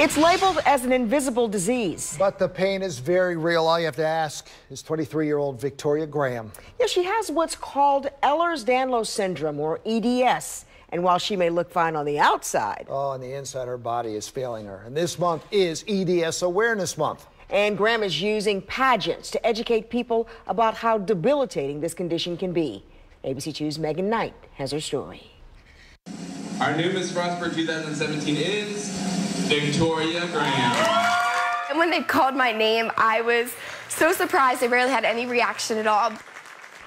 It's labeled as an invisible disease. But the pain is very real. All you have to ask is 23-year-old Victoria Graham. Yeah, she has what's called Ehlers-Danlos Syndrome, or EDS. And while she may look fine on the outside, on the inside, her body is failing her. And this month is EDS Awareness Month. And Graham is using pageants to educate people about how debilitating this condition can be. ABC 2's Megan Knight has her story. Our new Miss Frostburg 2017 is Victoria Graham. And when they called my name, I was so surprised. I barely had any reaction at all.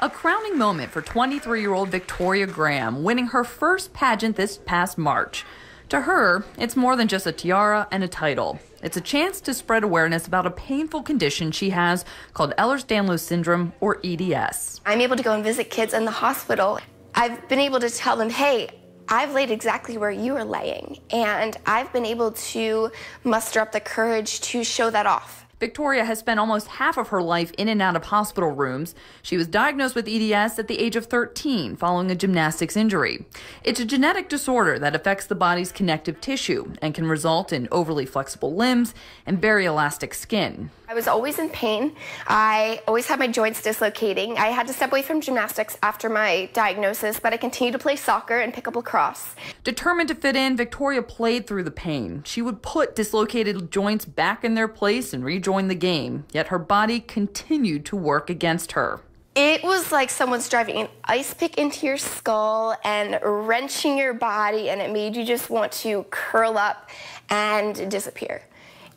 A crowning moment for 23-year-old Victoria Graham, winning her first pageant this past March. To her, it's more than just a tiara and a title. It's a chance to spread awareness about a painful condition she has called Ehlers-Danlos Syndrome, or EDS. I'm able to go and visit kids in the hospital. I've been able to tell them, hey, I've laid exactly where you are laying, and I've been able to muster up the courage to show that off. Victoria has spent almost half of her life in and out of hospital rooms. She was diagnosed with EDS at the age of 13 following a gymnastics injury. It's a genetic disorder that affects the body's connective tissue and can result in overly flexible limbs and very elastic skin. I was always in pain. I always had my joints dislocating. I had to step away from gymnastics after my diagnosis, but I continued to play soccer and pick up lacrosse. Determined to fit in, Victoria played through the pain. She would put dislocated joints back in their place and rejoin the game, yet her body continued to work against her. It was like someone's driving an ice pick into your skull and wrenching your body, and it made you just want to curl up and disappear.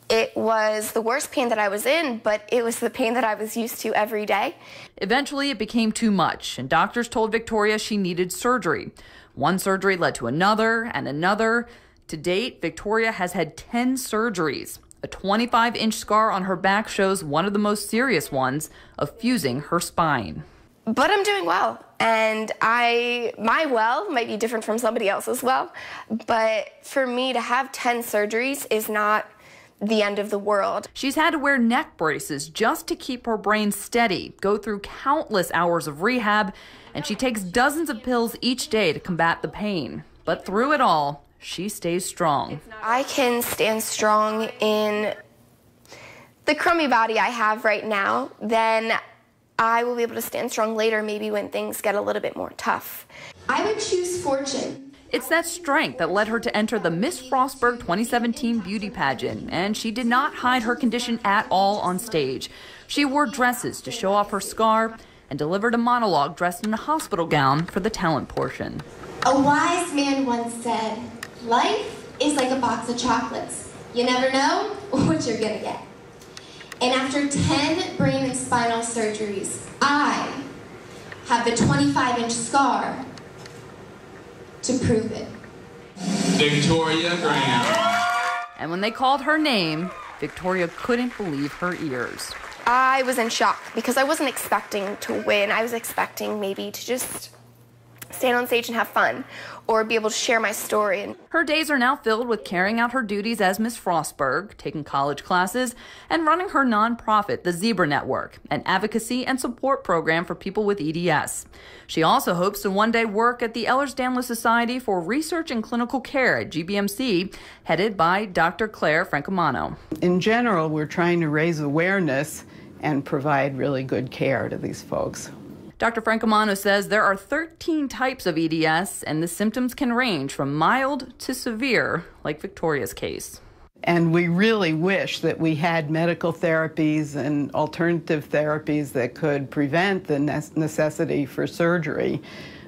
It was the worst pain that I was in, but it was the pain that I was used to every day. Eventually, it became too much, and doctors told Victoria she needed surgery. One surgery led to another and another. To date, Victoria has had 10 surgeries. A 25-inch scar on her back shows one of the most serious ones of fusing her spine. But I'm doing well, and my well might be different from somebody else's well, but for me to have 10 surgeries is not the end of the world. She's had to wear neck braces just to keep her brain steady, go through countless hours of rehab, and she takes dozens of pills each day to combat the pain. But through it all, she stays strong. I can stand strong in the crummy body I have right now, then I will be able to stand strong later, maybe when things get a little bit more tough. I would choose fortune. It's that strength that led her to enter the Miss Frostburg 2017 beauty pageant, and she did not hide her condition at all on stage. She wore dresses to show off her scar and delivered a monologue dressed in a hospital gown for the talent portion. A wise man once said, life is like a box of chocolates. You never know what you're gonna get. And after 10 brain and spinal surgeries, I have the 25-inch scar to prove it. Victoria Graham. And when they called her name, Victoria couldn't believe her ears. I was in shock because I wasn't expecting to win. I was expecting maybe to just stand on stage and have fun or be able to share my story. Her days are now filled with carrying out her duties as Miss Frostburg, taking college classes, and running her nonprofit, the Zebra Network, an advocacy and support program for people with EDS. She also hopes to one day work at the Ehlers-Danlos Society for Research and Clinical Care at GBMC, headed by Dr. Claire Francomano. In general, we're trying to raise awareness and provide really good care to these folks. Dr. Francomano says there are 13 types of EDS, and the symptoms can range from mild to severe, like Victoria's case. And we really wish that we had medical therapies and alternative therapies that could prevent the necessity for surgery.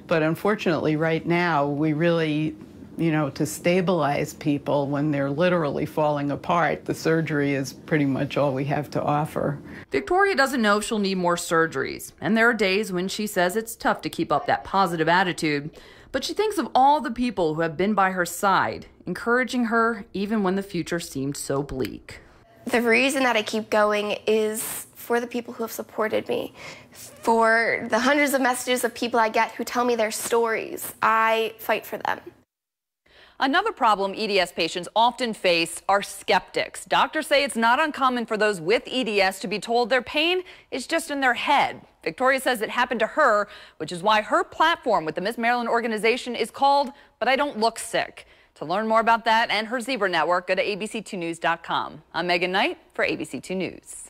But unfortunately, right now, we really, to stabilize people when they're literally falling apart, the surgery is pretty much all we have to offer. Victoria doesn't know if she'll need more surgeries, and there are days when she says it's tough to keep up that positive attitude, but she thinks of all the people who have been by her side, encouraging her even when the future seemed so bleak. The reason that I keep going is for the people who have supported me, for the hundreds of messages of people I get who tell me their stories. I fight for them. Another problem EDS patients often face are skeptics. Doctors say it's not uncommon for those with EDS to be told their pain is just in their head. Victoria says it happened to her, which is why her platform with the Miss Maryland organization is called But I Don't Look Sick. To learn more about that and her Zebra Network, go to abc2news.com. I'm Megan Knight for ABC2 News.